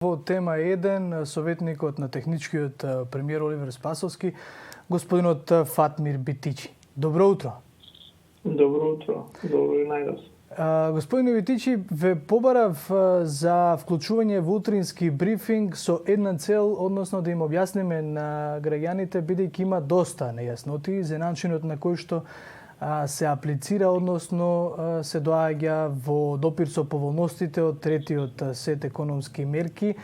Во тема 1, советникот на техничкиот премиер Оливер Спасовски, господинот Фатмир Битичи. Добро утро. Добро утро. Добро и најдос. Господин Битичи, ве побарав за вклучување во утрински брифинг со една цел, односно да им објасниме на граѓаните, бидејќи има доста нејасноти за начинот на кој што се аплицира, односно се доаѓа во допир со поволностите од третиот сет економски мерки,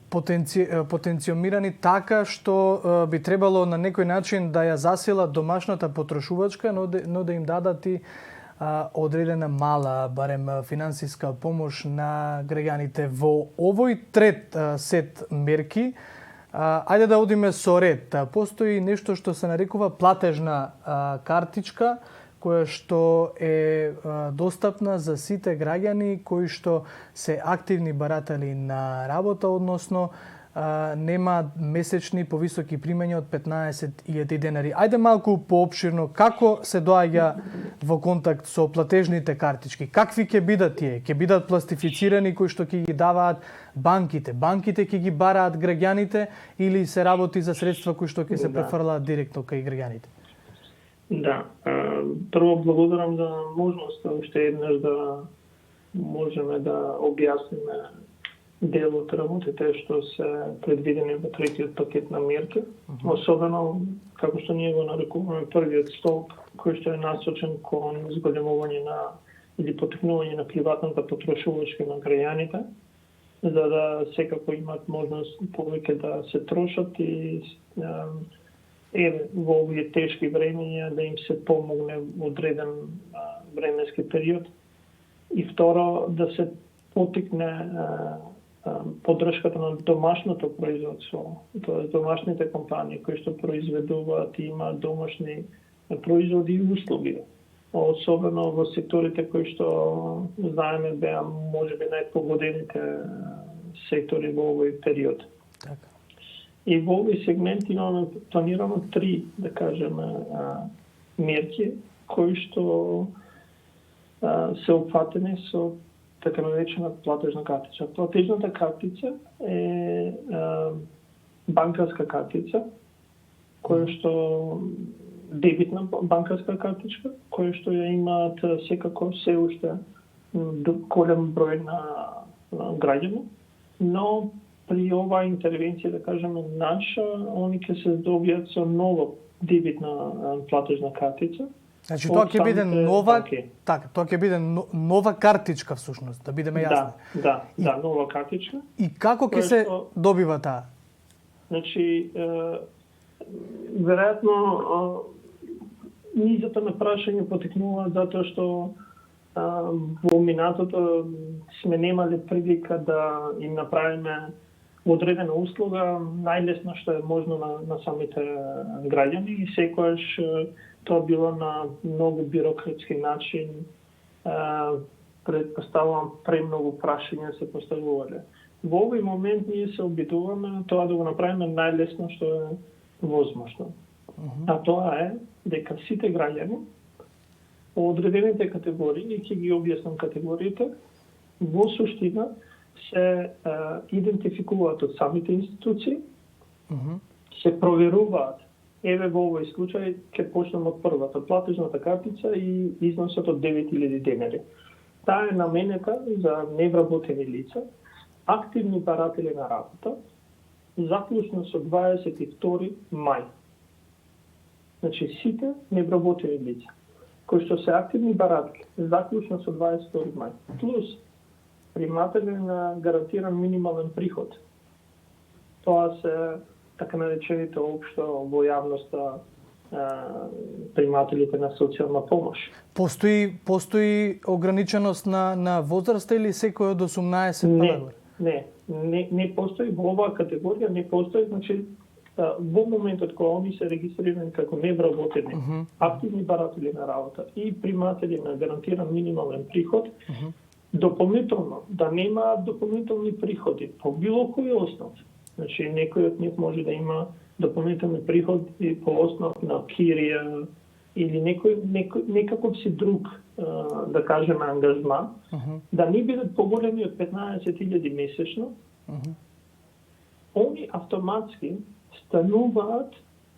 потенциомирани така што би требало на некој начин да ја засилат домашната потрошувачка, но да им дадат и одредена мала, барем финансиска помош на граѓаните во овој трет сет мерки. Ајде да одиме со ред. Постои нешто што се нарекува платежна картичка, која што е достапна за сите граѓани кои што се активни баратели на работа, односно нема месечни повисоки примања од 15.000 денари. Ајде малку поопширно, како се доаѓа во контакт со платежните картички? Какви ќе бидат тие? Ќе бидат пластифицирани кои што ќе ги даваат банките? Банките ќе ги бараат граѓаните или се работи за средства кои што ќе се префрлаат директно кај граѓаните? Да. Прво благодарам за можноста уште еднаш да можеме да објасниме дел од работите што се предвидени во третиот пакет на мерки, особено како што ние го нарекуваме првиот столб, кој што е насочен кон зголемување на или потикнување на приватната потрошувачка на граѓаните, за да секако имат можност повеќе да се трошат и во овие тешки времења да им се помогне во одреден временски период. И второ, да се потикне поддршката на домашното производство, тоа домашните компании кои што произведуваат и имаат домашни производи и услуги. Особено во секторите кои што знаеме беа можеби најпогодените сектори во овој период. Така. И во овој сегмент имаме планирано 3, да кажеме, мерки кои што се опфатени со така наречена платежна картица. Платежната картица е банкарска картица, која што дебитна банкарска картичка, која што ја имаат секако се уште голем број на граѓани, но при оваа интервенција, да кажеме, наша, они ќе се здобијат со нова дебитна платежна картица. Значи тоа ќе биде нова, така, тоа ќе биде нова картичка всушност, да бидеме јасни. Да, нова картичка. И како ќе се добива таа? Значи, веројатно низата на прашање потекнува затоа што во минатото сме немале прилика да им направиме одредена услуга најлесно што е можно на самите граѓани и секогаш тоа било на многу бирократски начин, предпоставувам премногу прашања се поставувале. Во овој момент ние се обидуваме тоа да го направиме најлесно што е возможно. А тоа е дека сите граѓани во одредените категории, и ќе ги објаснам категориите, во суштина се идентификуваат од самите институции, се проверуваат. Еве во овој случај ќе почнем од првата, платежната картица и износот од 9.000 денари. Таа е наменета за невработени лица, активни баратели на работа, заклучно со 22 мај. Значи сите невработени лица кои што се активни баратели, заклучно со 22 мај, плюс приматели на гарантиран минимален приход. Тоа се така наречените општо во јавноста примателите на социјална помош. Постои ограниченост на возраста или секој од 18 па? Не постои во оваа категорија, не постои, значи во моментот кога они се регистрирани како невработени, активни баратели на работа и приматели на гарантиран минимален приход, дополнително да немаат дополнителни приходи по било кој основ. Значи некој од нив може да има дополнителни приходи по основ на кирија, или некаков си друг, да кажеме, ангажман, да не бидат поголеми од 15.000 месечно, они автоматски стануваат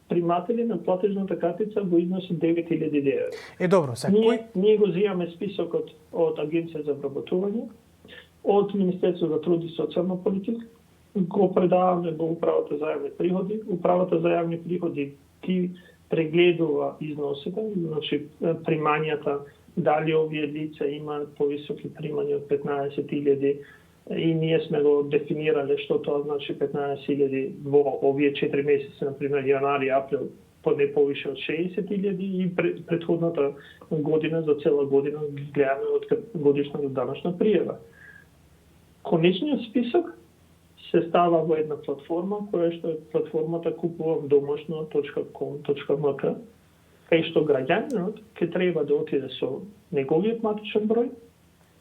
приматели на платежната картица во износ од 9.000 девари. Добро, сега ние го земаме списокот од Агенција за вработување, од Министерство за труд и социјална политика, го предаваме во Управата за јавни приходи. Управата за јавни приходи ти прегледува износите, значи примањата, дали овие лица имаат повисоки примања од 15.000 и ние сме го дефинирале што тоа значи 15.000 во овие 4 месеци, например јануари, април, не повише од 60.000 и претходната година за цела година гледаме од годишна до данашна пријава. Конечниот список се става во една платформа, која што е платформата kupuvamdomašno.com.mk, кај што граѓанинот ќе треба да отиде со неговиот матичен број,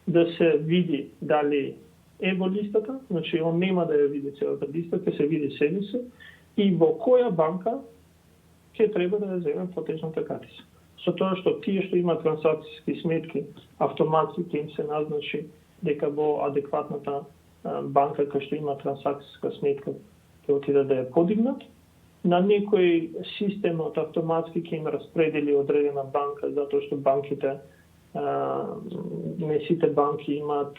да се види дали е во листата, значи он нема да ја види целата листа, ќе се види себе се, и во која банка ќе треба да ја земе платежната картица. Со тоа што тие што има трансакциски сметки, автоматски ќе им се назначи дека во адекватната банка кај што има трансакциска сметка ќе отиде да ја подигнат. На некој системот автоматски ќе им распредели одредена банка, затоа што банките, не сите банки имаат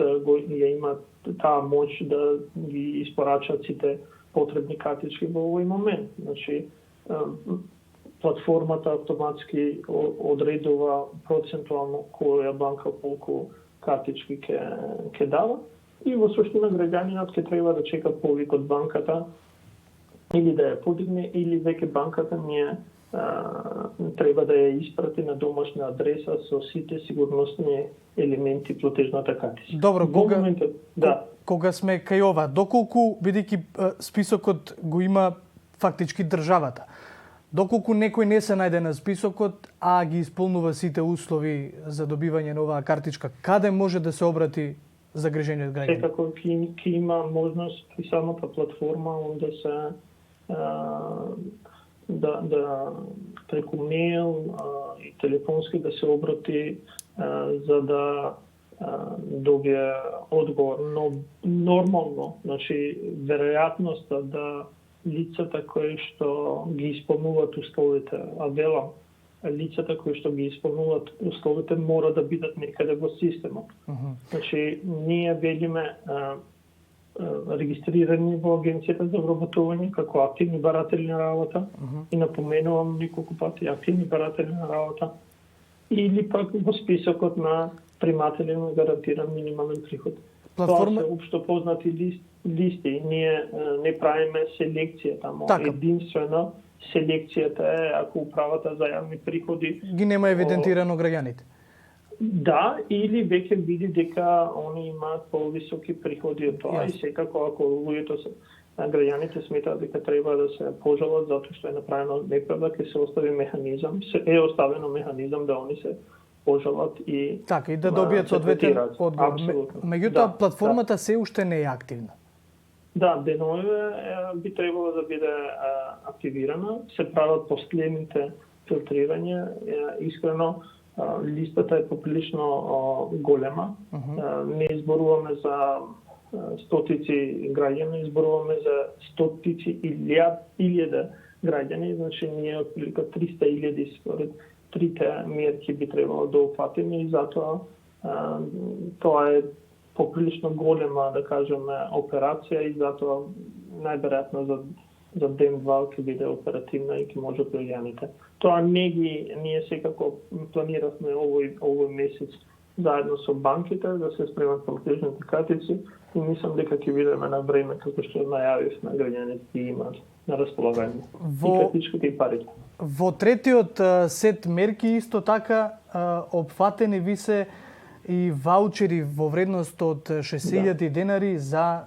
таа моќ да ги испорачат сите потребни картички во овој момент. Значи, платформата автоматски одредува процентуално која банка колку картички ќе дава и во суштина граѓанинот ќе треба да чека повик од банката или да ја подигне, или веќе банката треба да ја испрати на домашна адреса со сите сигурностни елементи платежната картица. Добро, кога сме кај ова, доколку, бидејќи списокот го има фактички државата, доколку некој не се најде на списокот, а ги исполнува сите услови за добивање на оваа картичка, каде може да се обрати загрижениот граѓанин? Секако ќе има можност и самата платформа онде се да преку мејл и телефонски да се обрати за да добие одговор. Но нормално, значи веројатноста да лицата кои што ги исполнуваат условите, а велам, лицата кои што ги исполнуваат условите мора да бидат некаде во системот. Значи, ние велиме регистрирани во Агенцијата за вработување како активни баратели на работа и напоменувам неколку пати активни баратели на работа или пак во списокот на приматели на гарантиран минимален приход. Тоа се општо познати листи. Ние не правиме селекција тамо. Единствено селекцијата е ако Управата за јавни приходи ги нема евидентирано граѓаните. Да, или веќе види дека они имаат повисоки приходи од тоа и секако ако луѓето граѓаните сметаат дека треба да се пожалат затоа што е направено неправда, ќе се остави механизам, оставено механизам да они се пожалат и така и да добијат соодветен одговор. Меѓутоа платформата се уште не е активна. Да, денове би требало да биде активирана, се прават последните филтрирања, искрено листата е поприлично голема. Не изборуваме за стотици граѓани, изборуваме за стотици илјада граѓани, значи ние отприлика 300.000 според трите мерки би требало да опфатиме и затоа тоа е поприлично голема, да кажеме, операција и затоа најверојатно за ден-два ќе биде оперативна и ќе може граѓаните. Тоа ние секако планиравме овој месец заедно со банките да се спремат платежните картици и мислам дека ќе бидеме на време како што најавивме граѓаните ги имаат на располагање. И картичките и парите. Во третиот сет мерки исто така опфатени ви се и ваучери во вредност од 6.000 денари за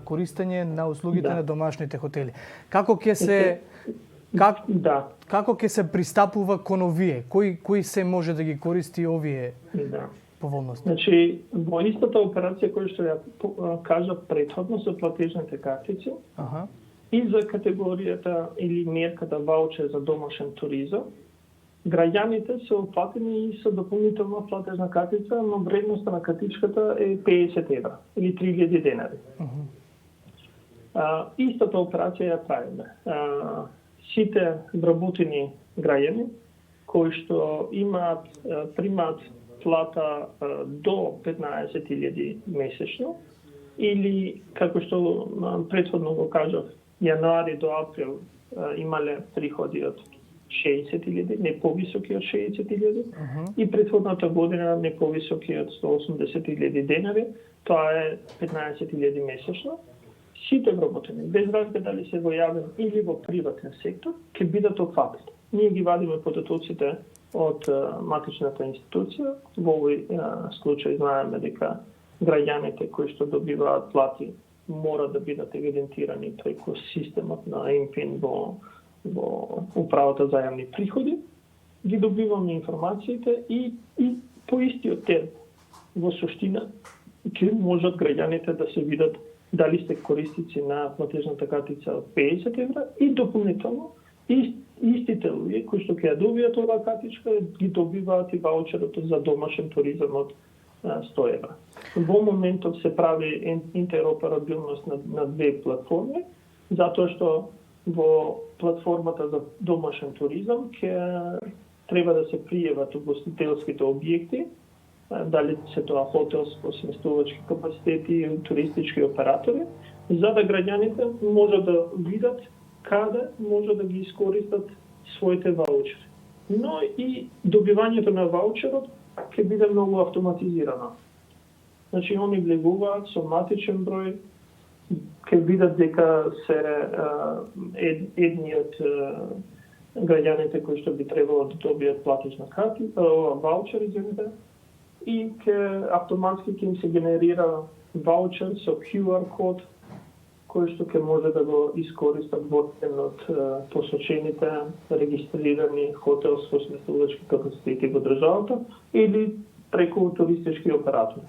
користење на услугите на домашните хотели. Како ќе се пристапува кон овие? Кој се може да ги користи овие поволности? Значи, во истата операција која што ја кажа претходно за платежните картици и за категоријата или мерката ваучер за домашен туризам, Граѓаните се оплатени и со дополнителна платежна картица, но вредноста на картичката е 50 евра или 3000 денари. Истата операција ја правиме. Сите вработени граѓани кои што примаат плата до 15.000 месечно или, како што претходно го кажав, јануари до април имале приходи од 60.000, не повисоки од 60.000, и претходната година не повисоки од 180.000 денари, тоа е 15.000 месечно. Сите вработени, без разлика дали се во јавен или во приватен сектор, ќе бидат опфатени. Ние ги вадиме податоците од матичната институција. Во овој случај знаеме дека граѓаните кои што добиваат плати мора да бидат евидентирани преку системот на МПИН во управата за јавни приходи. Ги добиваме информациите и по истиот ден во суштина ќе можат граѓаните да се видат дали сте користици на платежната картица од 50 евра и дополнително истите луѓе кои што ќе ја добијат оваа картичка ги добиваат и ваучерот за домашен туризам од 100 евра. Во моментот се прави интероперабилност на две платформи, затоа што во платформата за домашен туризам ќе треба да се пријават угостителските објекти, дали се тоа хотелско, сместувачки капацитети, туристички оператори, за да граѓаните можат да видат каде може да ги искористат своите ваучери. Но и добивањето на ваучерот ќе биде многу автоматизирано. Значи, они влегуваат со матичен број, ќе видат дека се едни од граѓаните кои што би требало да добијат платежна карта, ваучер, и автоматски ќе им се генерира ваучер со QR код кој што ќе може да го искористат во еден од посочените регистрирани хотелско сместувачки капацитети во државата или преку туристички оператори.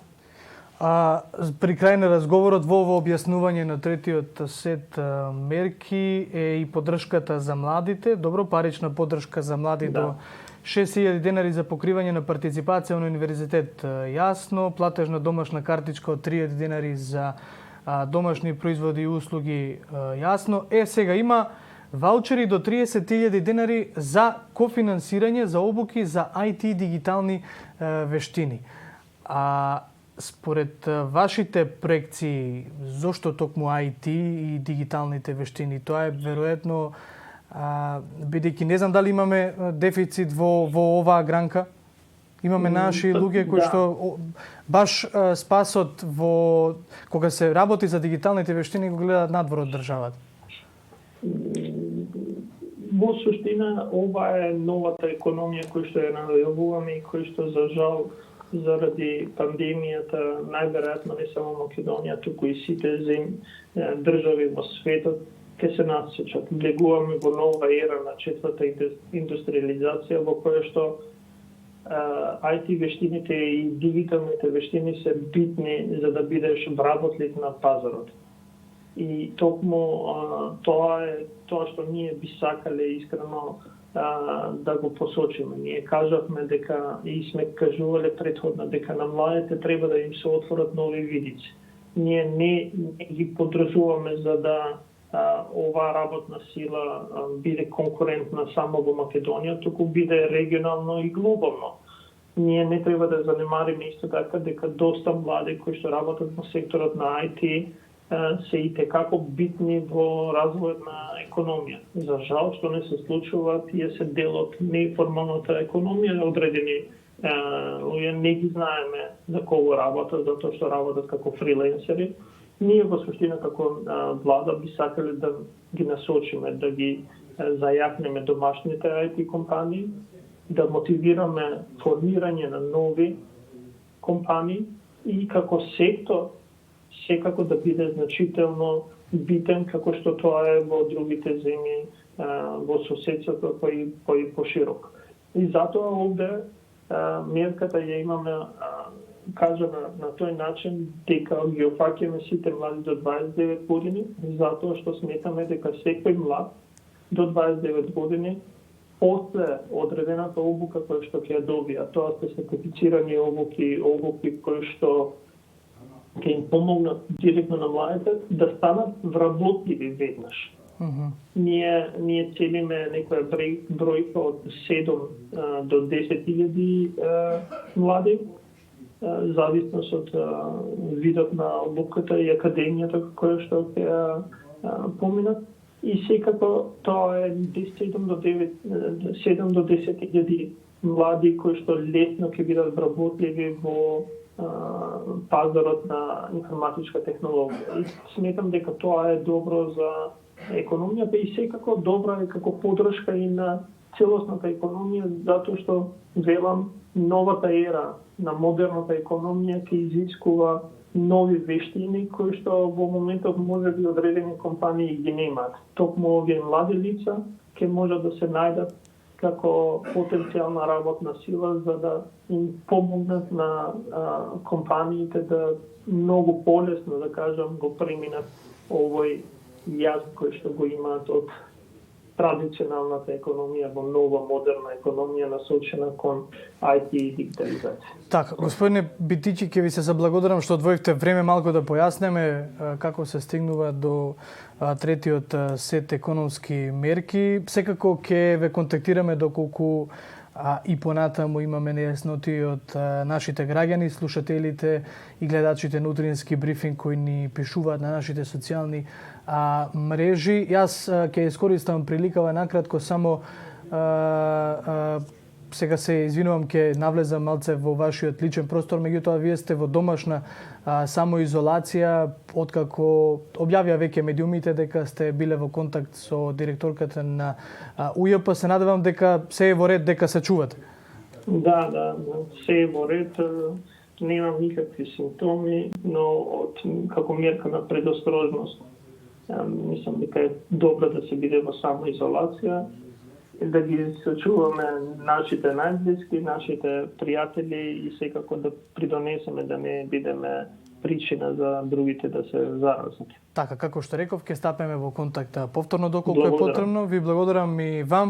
При крај на разговорот во ово објаснување на третиот сет мерки е и поддршката за младите, добро, парична поддршка за млади до 6.000 денари за покривање на партиципација на универзитет, јасно, платежна домашна картичка од 3.000 денари за домашни производи и услуги, јасно. Сега има ваучери до 30.000 денари за кофинансирање, за обуки, за IT дигитални вештини. Според вашите проекции, зошто токму IT и дигиталните вештини? Тоа е веројатно, бидејќи не знам дали имаме дефицит во оваа гранка. Имаме наши луѓе кои што баш спасот во кога се работи за дигиталните вештини го гледаат надвор од државата. Во суштина ова е новата економија која што ја најавуваме и која што за жал заради пандемијата најверојатно не само Македонија, туку и сите држави во светот ќе се насочат. Влегуваме во нова ера на четврта индустриализација во која што IT вештините и дигиталните вештини се битни за да бидеш вработлив на пазарот. И токму тоа е тоа што ние би сакале искрено да го посочиме. Ние кажавме дека и сме кажувале претходно дека на младите треба да им се отворат нови видици. Ние не ги подржуваме за да оваа работна сила биде конкурентна само во Македонија, туку биде регионално и глобално. Ние не треба да занемариме исто така дека доста млади кои што работат во секторот на IT се и текако битни во развојот на економија. За жал што не се случува, тие се дел од неформалната економија, одредени луѓе не ги знаеме за кого работат, затоа што работат како фриленсери. Ние во суштина како влада би сакале да ги насочиме, да ги зајакнеме домашните IT компании, да мотивираме формирање на нови компании и како сектор секако да биде значително битен како што тоа е во другите земји во соседството кој поширок. И затоа овде мерката ја имаме кажана на тој начин дека ги опфаќаме сите млади до 29 години, затоа што сметаме дека секој млад до 29 години после одредената обука која што ќе ја добија, тоа се сертифицирани обуки кои што ќе им помогнат директно на младите да станат вработливи веднаш. Ние целиме некоја бројка од 7 до 10.000 млади, зависност од видот на обуката и академијата која што ќе ја поминат. И секако тоа е 7 до 10.000 млади кои што лесно ќе бидат вработливи во пазарот на информатичка технологија. И сметам дека тоа е добро за економијата и секако добра е како поддршка и на целосната економија, затоа што велам новата ера на модерната економија ќе изискува нови вештини кои што во моментот може би одредени компании ги немаат. Токму овие млади лица ќе можат да се најдат како потенцијална работна сила за да им помогнат на компаниите да многу полесно, да кажам, го преминат овој јаз кој што го имаат од традиционалната економија во нова модерна економија насочена кон IT и дигитализација. Така, господине Битичи, ќе ви се заблагодарам што одвоивте време малку да појаснеме како се стигнува до третиот сет економски мерки. Секако ќе ве контактираме доколку и понатаму имаме нејасноти од нашите граѓани, слушателите и гледачите на утрински брифинг кои ни пишуваат на нашите социјални мрежи. Јас ќе искористам приликава накратко само сега се извинувам, ќе навлезам малце во вашиот личен простор, меѓутоа вие сте во домашна самоизолација, откако објавија веќе медиумите дека сте биле во контакт со директорката на УЈП. Се надевам дека се е во ред, дека се чувате. Да, се е во ред. Немам никакви симптоми, но како мерка на предосторожност мислам дека е добро да се биде во самоизолација, да ги сочуваме нашите најблиски, нашите пријатели и секако да придонесеме да не бидеме причина за другите да се заразат. Така, како што реков, ќе стапеме во контакт повторно доколку е потребно. Ви благодарам и вам.